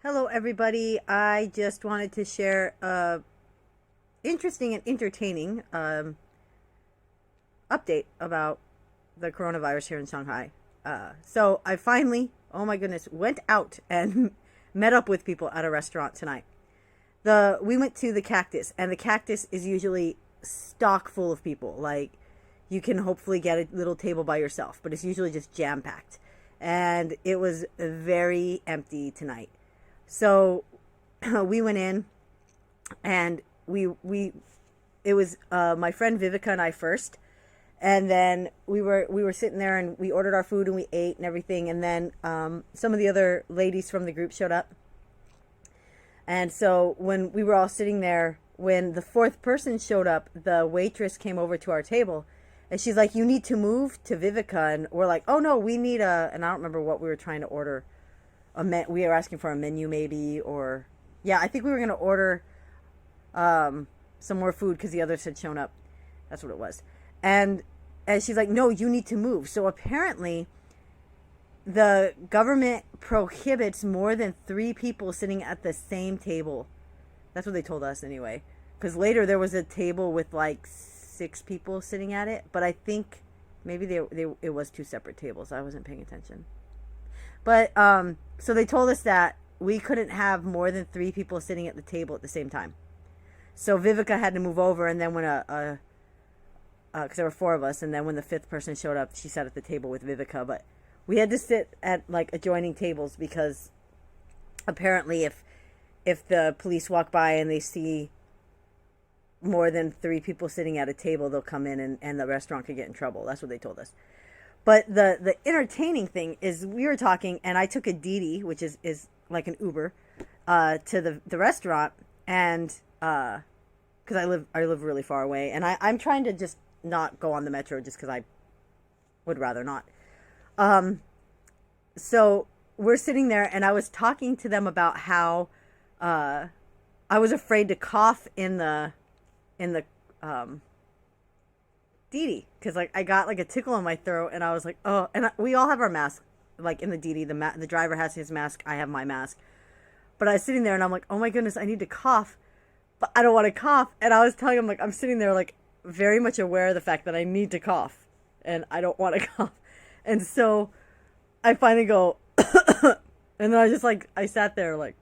Hello, everybody. I just wanted to share a interesting and entertaining update about the coronavirus here in Shanghai. So I finally, oh my goodness, went out and met up with people at a restaurant tonight. We went to the Cactus, and the Cactus is usually stock full of people. Like, you can hopefully get a little table by yourself, but it's usually just jam packed. And it was very empty tonight. So we went in, and we it was my friend Vivica and I first, and then we were sitting there and we ordered our food and we ate and everything, and then some of the other ladies from the group showed up, and so when we were all sitting there, when the fourth person showed up, the waitress came over to our table, and she's like, "You need to move to Vivica," and we're like, "Oh no, we need a," and I don't remember what we were trying to order. We were asking for a menu maybe, or yeah, I think we were gonna order some more food because the others had shown up. That's what it was. And she's like, "No, you need to move." So apparently the government prohibits more than 3 people sitting at the same table. That's what they told us anyway, because later there was a table with like 6 people sitting at it, but I think maybe it was 2 separate tables. I wasn't paying attention. But so they told us that we couldn't have more than 3 people sitting at the table at the same time. So Vivica had to move over, and then when because there were 4 of us, and then when the 5th person showed up, she sat at the table with Vivica. But we had to sit at like adjoining tables because apparently if the police walk by and they see more than 3 people sitting at a table, they'll come in and the restaurant could get in trouble. That's what they told us. But the entertaining thing is we were talking, and I took a Didi, which is like an Uber, to the restaurant, and because I live really far away, and I'm trying to just not go on the metro just because I would rather not. So we're sitting there, and I was talking to them about how I was afraid to cough in the Didi, because like I got like a tickle in my throat, and I was like, oh, and we all have our masks, like in the Didi, the driver has his mask, I have my mask, but I was sitting there and I'm like, oh my goodness, I need to cough, but I don't want to cough, and I was telling him, like, I'm sitting there like very much aware of the fact that I need to cough and I don't want to cough, and so I finally go and then I just like I sat there like,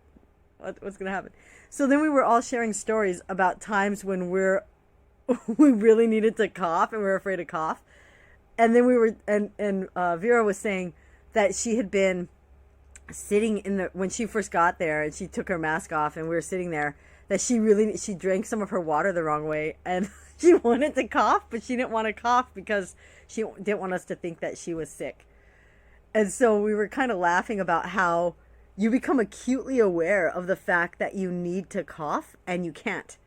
what's gonna happen? So then we were all sharing stories about times when we really needed to cough and we were afraid to cough. And then we were, and Vera was saying that she had been sitting when she first got there and she took her mask off and we were sitting there, that she drank some of her water the wrong way and she wanted to cough, but she didn't want to cough because she didn't want us to think that she was sick. And so we were kind of laughing about how you become acutely aware of the fact that you need to cough and you can't.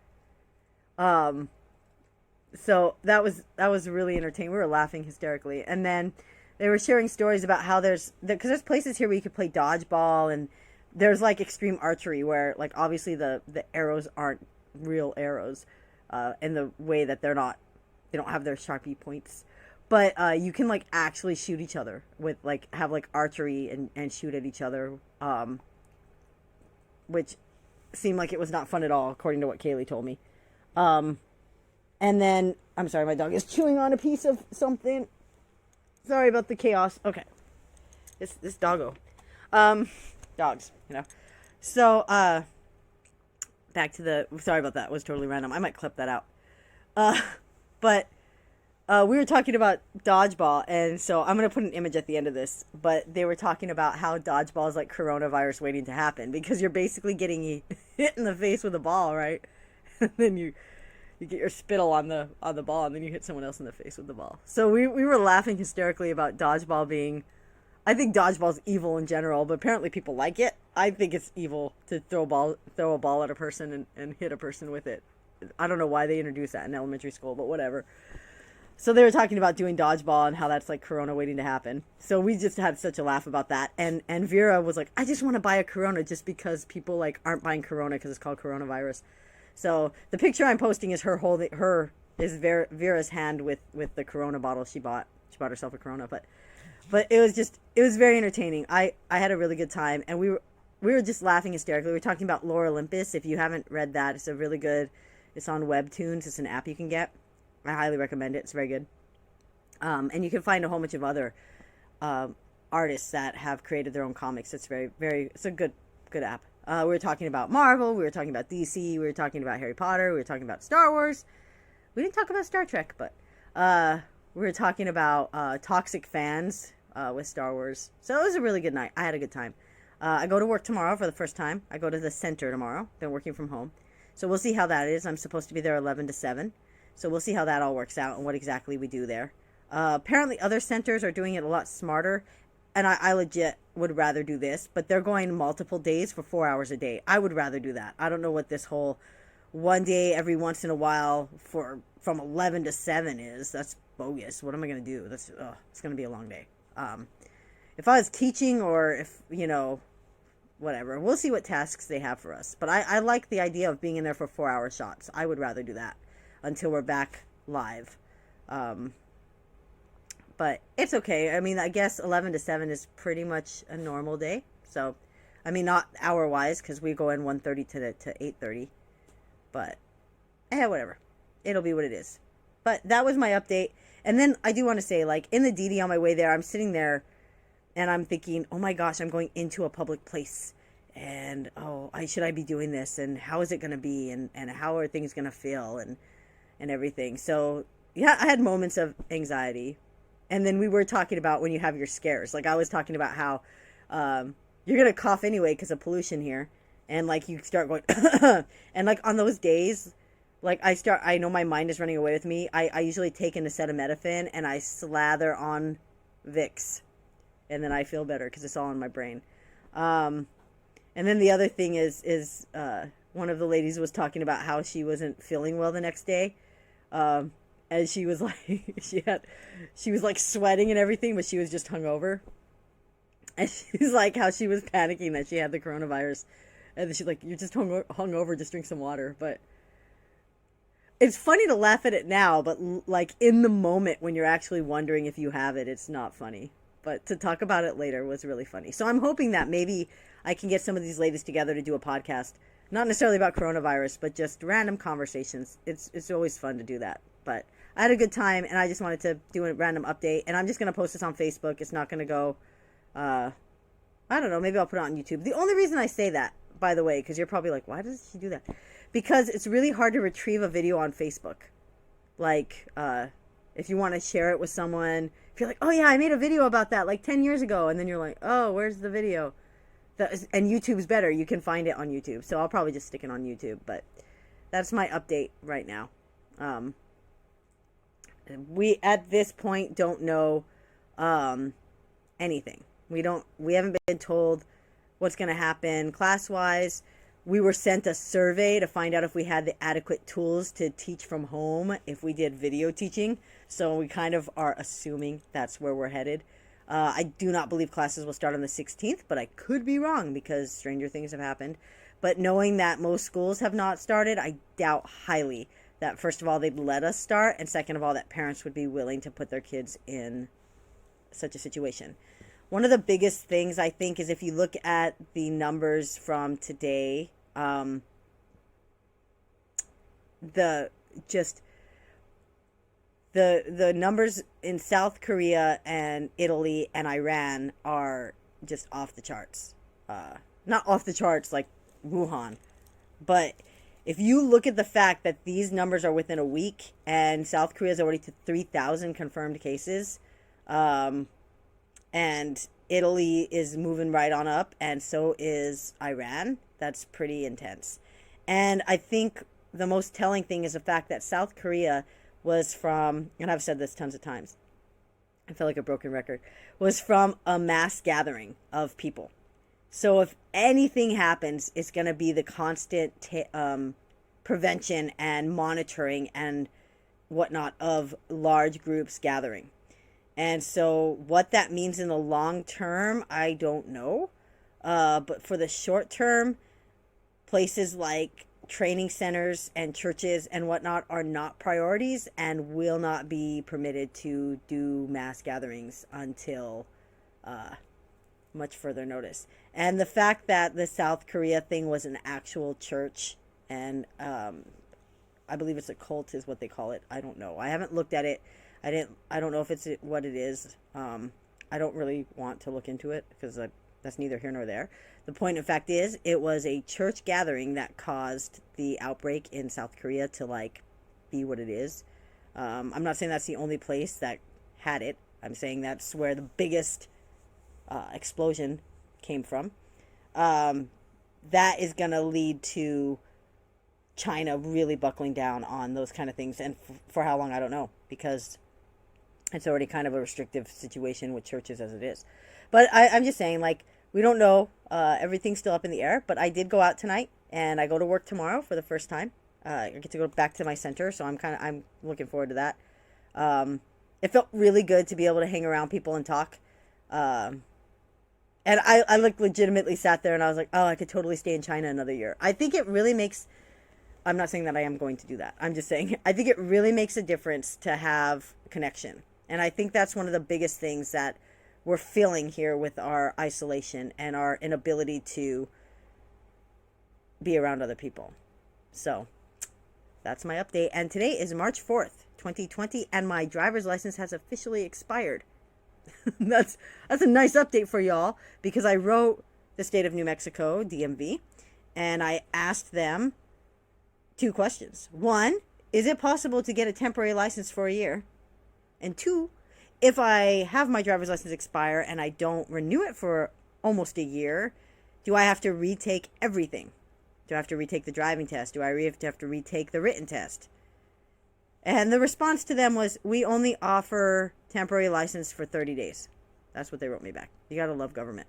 So that was really entertaining. We were laughing hysterically, and then they were sharing stories about how because there's places here where you could play dodgeball, and there's like extreme archery where like obviously the arrows aren't real arrows, in the way that they don't have their Sharpie points, but you can like actually shoot each other with like have like archery and shoot at each other, which seemed like it was not fun at all according to what Kaylee told me. And then, I'm sorry, my dog is chewing on a piece of something. Sorry about the chaos. Okay. This doggo. Dogs, you know. So, back to sorry about that. It was totally random. I might clip that out. But we were talking about dodgeball, and so I'm going to put an image at the end of this, but they were talking about how dodgeball is like coronavirus waiting to happen, because you're basically getting hit in the face with a ball, right? And then you get your spittle on the ball, and then you hit someone else in the face with the ball. So we were laughing hysterically about dodgeball being, I think dodgeball's evil in general, but apparently people like it. I think it's evil to throw a ball at a person and hit a person with it. I don't know why they introduced that in elementary school, but whatever. So they were talking about doing dodgeball and how that's like Corona waiting to happen. So we just had such a laugh about that. And Vera was like, I just want to buy a Corona just because people like aren't buying Corona because it's called coronavirus. So the picture I'm posting is Vera's hand with the Corona bottle she bought. She bought herself a Corona, but it was very entertaining. I had a really good time, and we were just laughing hysterically. We were talking about Lore Olympus. If you haven't read that, it's a really good, it's on Webtoons. It's an app you can get. I highly recommend it. It's very good. And you can find a whole bunch of other artists that have created their own comics. It's it's a good app. We were talking about Marvel. We were talking about DC. We were talking about Harry Potter. We were talking about Star Wars. We didn't talk about Star Trek, but we were talking about toxic fans with Star Wars. So it was a really good night. I had a good time. I go to work tomorrow for the first time. I go to the center tomorrow. Been working from home. So we'll see how that is. I'm supposed to be there 11 to 7. So we'll see how that all works out and what exactly we do there. Apparently other centers are doing it a lot smarter. And I legit would rather do this. But they're going multiple days for 4 hours a day. I would rather do that. I don't know what this whole one day every once in a while from 11 to 7 is. That's bogus. What am I going to do? It's going to be a long day. If I was teaching or if, whatever. We'll see what tasks they have for us. But I like the idea of being in there for 4 hour shots. I would rather do that until we're back live. But it's okay. I mean, I guess 11 to 7 is pretty much a normal day. So, I mean, not hour-wise because we go in 1:30 to 8:30. But, whatever. It'll be what it is. But that was my update. And then I do want to say, like, in the DD on my way there, I'm sitting there and I'm thinking, oh my gosh, I'm going into a public place. And, should I be doing this? And how is it going to be? And how are things going to feel? And everything. So, yeah, I had moments of anxiety. And then we were talking about when you have your scares. Like, I was talking about how you're going to cough anyway because of pollution here. And, like, you start going, and, like, on those days, like, I know my mind is running away with me. I usually take an acetaminophen and I slather on Vicks. And then I feel better because it's all in my brain. And then the other thing is one of the ladies was talking about how she wasn't feeling well the next day. And she was like, she was like sweating and everything, but she was just hungover. And she's like, how she was panicking that she had the coronavirus. And then she's like, you're just hungover, just drink some water. But it's funny to laugh at it now, but like in the moment when you're actually wondering if you have it, it's not funny. But to talk about it later was really funny. So I'm hoping that maybe I can get some of these ladies together to do a podcast. Not necessarily about coronavirus, but just random conversations. It's always fun to do that. But I had a good time, and I just wanted to do a random update. And I'm just going to post this on Facebook. It's not going to go, I don't know, maybe I'll put it on YouTube. The only reason I say that, by the way, because you're probably like, why does she do that? Because it's really hard to retrieve a video on Facebook. Like, if you want to share it with someone, if you're like, oh yeah, I made a video about that like 10 years ago. And then you're like, oh, where's the video? And YouTube's better. You can find it on YouTube. So I'll probably just stick it on YouTube. But that's my update right now. We at this point don't know anything. We haven't been told what's going to happen class-wise. We were sent a survey to find out if we had the adequate tools to teach from home if we did video teaching. So we kind of are assuming that's where we're headed. I do not believe classes will start on the 16th, but I could be wrong because stranger things have happened. But knowing that most schools have not started, I doubt highly that, first of all, they'd let us start, and second of all, that parents would be willing to put their kids in such a situation. One of the biggest things, I think, is if you look at the numbers from today, the numbers in South Korea and Italy and Iran are just off the charts. Not off the charts like Wuhan, but if you look at the fact that these numbers are within a week and South Korea is already to 3,000 confirmed cases, and Italy is moving right on up, and so is Iran, that's pretty intense. And I think the most telling thing is the fact that South Korea was from, and I've said this tons of times, I feel like a broken record, was from a mass gathering of people. So if anything happens, it's going to be the constant prevention and monitoring and whatnot of large groups gathering. And so what that means in the long term, I don't know. But for the short term, places like training centers and churches and whatnot are not priorities and will not be permitted to do mass gatherings until much further notice. And the fact that the South Korea thing was an actual church, and I believe it's a cult is what they call it. I don't know. I haven't looked at it. I don't know if it's what it is. I don't really want to look into it because that's neither here nor there. The point of fact is, it was a church gathering that caused the outbreak in South Korea to like be what it is. I'm not saying that's the only place that had it. I'm saying that's where the biggest explosion came from. That is going to lead to China really buckling down on those kind of things. And for how long, I don't know, because it's already kind of a restrictive situation with churches as it is. But I'm just saying, like, we don't know. Everything's still up in the air. But I did go out tonight, and I go to work tomorrow for the first time. I get to go back to my center, so I'm looking forward to that. It felt really good to be able to hang around people and talk. And I like legitimately sat there and I was like, oh, I could totally stay in China another year. I think it really makes, I'm not saying that I am going to do that. I'm just saying, I think it really makes a difference to have connection. And I think that's one of the biggest things that we're feeling here with our isolation and our inability to be around other people. So that's my update. And today is March 4th, 2020, and my driver's license has officially expired. That's a nice update for y'all, because I wrote the state of New Mexico, DMV, and I asked them 2 questions. 1, is it possible to get a temporary license for a year? And 2, if I have my driver's license expire and I don't renew it for almost a year, do I have to retake everything? Do I have to retake the driving test? Do I have to retake the written test? And the response to them was, we only offer temporary license for 30 days. That's what they wrote me back. You gotta love government.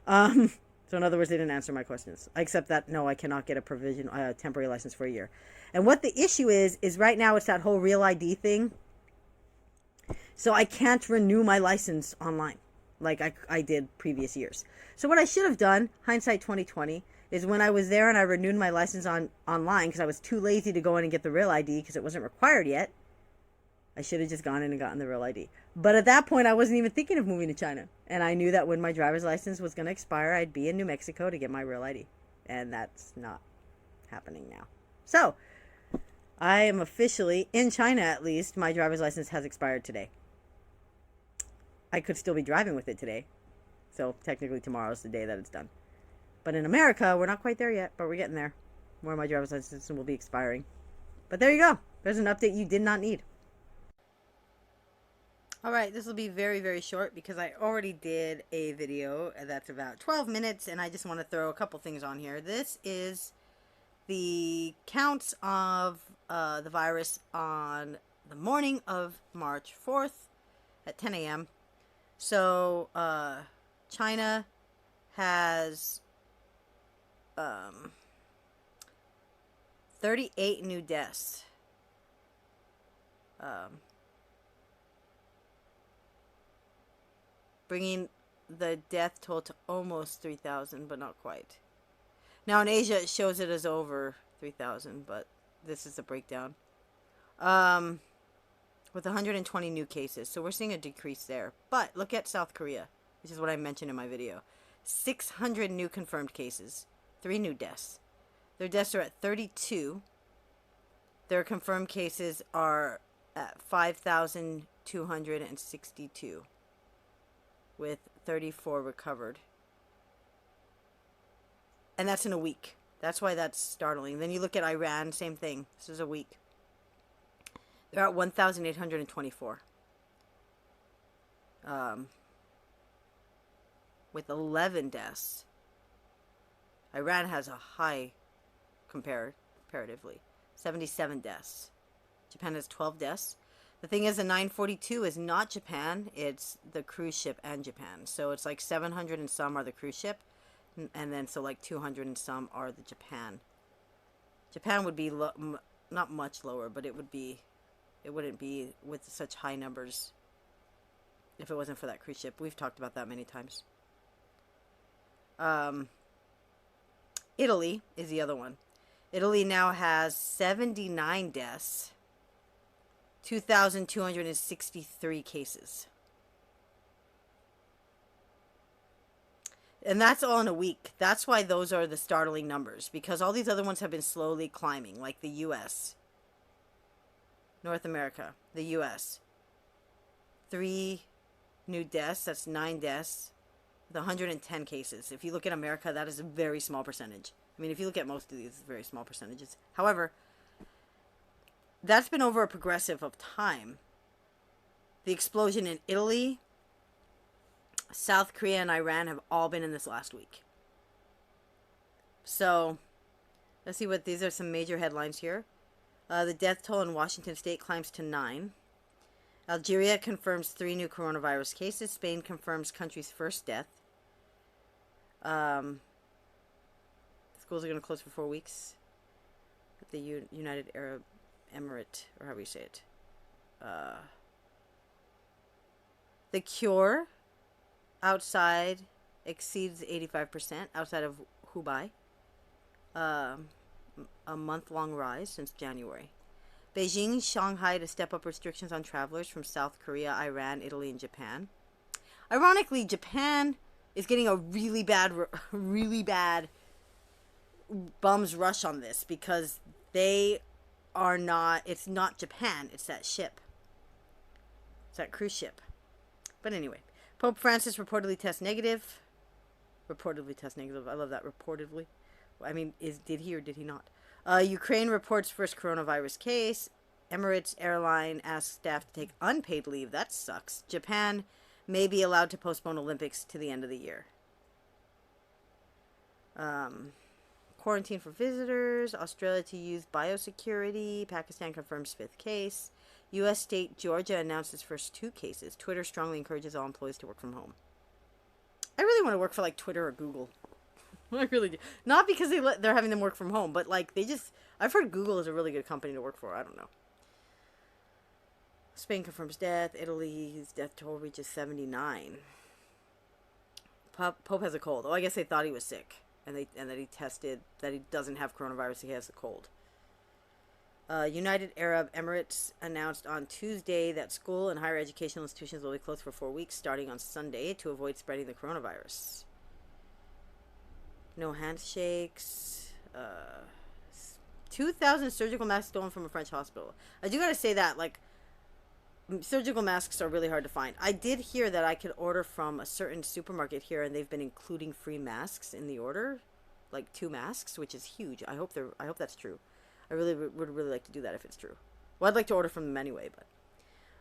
So in other words, they didn't answer my questions. Except that, no, I cannot get a temporary license for a year. And what the issue is right now it's that whole Real ID thing. So I can't renew my license online like I did previous years. So what I should have done, hindsight 2020, is when I was there and I renewed my license online because I was too lazy to go in and get the Real ID because it wasn't required yet, I should have just gone in and gotten the Real ID. But at that point, I wasn't even thinking of moving to China. And I knew that when my driver's license was going to expire, I'd be in New Mexico to get my Real ID. And that's not happening now. So, I am officially, in China at least, my driver's license has expired today. I could still be driving with it today. So, technically tomorrow's the day that it's done. But in America, we're not quite there yet, but we're getting there. Where my driver's license will be expiring. But there you go. There's an update you did not need. Alright, this will be very, very short because I already did a video that's about 12 minutes and I just want to throw a couple things on here. This is the counts of the virus on the morning of March 4th at 10 a.m. So, China has 38 new deaths. Bringing the death toll to almost 3,000, but not quite. Now in Asia, it shows it as over 3,000, but this is the breakdown. With 120 new cases, so we're seeing a decrease there. But look at South Korea, which is what I mentioned in my video. 600 new confirmed cases, 3 new deaths. Their deaths are at 32. Their confirmed cases are at 5,262. With 34 recovered. And that's in a week. That's why that's startling. Then you look at Iran, same thing. This is a week. They're at 1,824. With 11 deaths. Iran has a high comparatively. 77 deaths. Japan has 12 deaths. The thing is, the 942 is not Japan, it's the cruise ship and Japan. So it's like 700 and some are the cruise ship, and then so like 200 and some are the Japan. Japan would be not much lower, but it wouldn't be with such high numbers if it wasn't for that cruise ship. We've talked about that many times. Italy is the other one. Italy now has 79 deaths. 2,263 cases. And that's all in a week. That's why those are the startling numbers, because all these other ones have been slowly climbing, like the U.S., North America, the U.S. 3 new deaths, that's 9 deaths, with 110 cases. If you look at America, that is a very small percentage. I mean, if you look at most of these, very small percentages. However, that's been over a progressive of time. The explosion in Italy, South Korea, and Iran have all been in this last week. So, let's see what these are. Some major headlines here. The death toll in Washington state climbs to 9. Algeria confirms 3 new coronavirus cases. Spain confirms country's first death. Schools are going to close for 4 weeks at the United Arab Emirate, or however you say it. The cure outside exceeds 85% outside of Hubei. A month-long rise since January. Beijing, Shanghai to step up restrictions on travelers from South Korea, Iran, Italy, and Japan. Ironically, Japan is getting a really bad bum's rush on this, because they are not, it's not Japan, it's that ship. It's that cruise ship. But anyway, Pope Francis reportedly tests negative. Reportedly tests negative. I love that, reportedly. I mean, did he or did he not? Ukraine reports first coronavirus case. Emirates airline asks staff to take unpaid leave. That sucks. Japan may be allowed to postpone Olympics to the end of the year. Quarantine for visitors. Australia to use biosecurity. Pakistan confirms 5th case. U.S. state Georgia announces first 2 cases. Twitter strongly encourages all employees to work from home. I really want to work for like Twitter or Google. I really do. Not because they're having them work from home, but like I've heard Google is a really good company to work for. I don't know. Spain confirms death. Italy's death toll reaches 79. Pope has a cold. Oh, I guess they thought he was sick, and that he tested that he doesn't have coronavirus. He has a cold. United Arab Emirates announced on Tuesday that school and higher educational institutions will be closed for 4 weeks starting on Sunday to avoid spreading the coronavirus. No handshakes. 2,000 surgical masks stolen from a French hospital. I do gotta say that, like, surgical masks are really hard to find. I did hear that I could order from a certain supermarket here, and they've been including free masks in the order, like 2 masks, which is huge. I hope that's true. I really would really like to do that if it's true. Well, I'd like to order from them anyway, but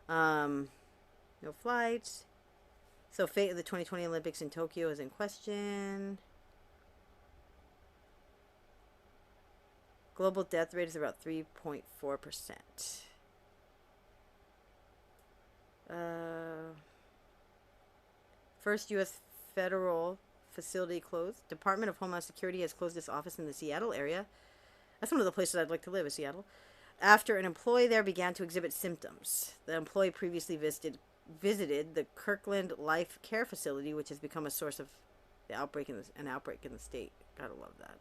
no flights. So fate of the 2020 Olympics in Tokyo is in question. Global death rate is about 3.4%. First U.S. federal facility closed. Department of Homeland Security has closed its office in the Seattle area. That's one of the places I'd like to live, is Seattle. After an employee there began to exhibit symptoms. The employee previously visited the Kirkland Life Care Facility, which has become a source of an outbreak in the state. Gotta love that.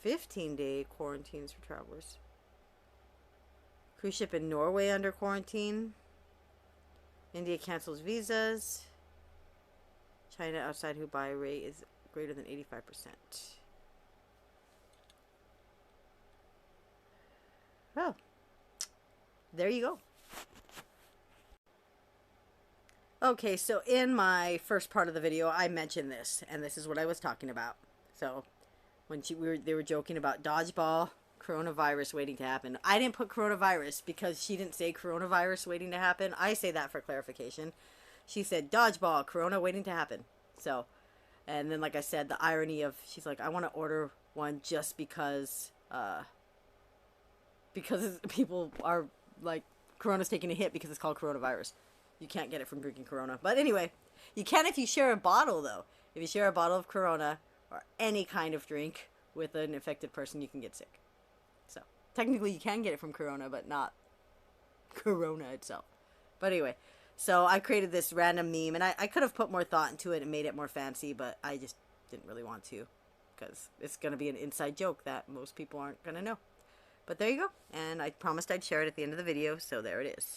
$15-day quarantines for travelers. Cruise ship in Norway under quarantine. India cancels visas. China outside Hubei rate is greater than 85%. Well, there you go. Okay, so in my first part of the video, I mentioned this, and this is what I was talking about. So, when they were joking about dodgeball, coronavirus waiting to happen. I didn't put coronavirus because she didn't say coronavirus waiting to happen. I say that for clarification. She said dodgeball, corona waiting to happen. So, and then like I said, the irony of, she's like, I want to order one just because people are like, corona's taking a hit because it's called coronavirus. You can't get it from drinking Corona. But anyway, you can if you share a bottle, though. If you share a bottle of Corona or any kind of drink with an infected person, you can get sick. So, technically you can get it from Corona, but not Corona itself. But anyway, so I created this random meme, and I could have put more thought into it and made it more fancy, but I just didn't really want to, because it's going to be an inside joke that most people aren't going to know. But there you go, and I promised I'd share it at the end of the video, so there it is.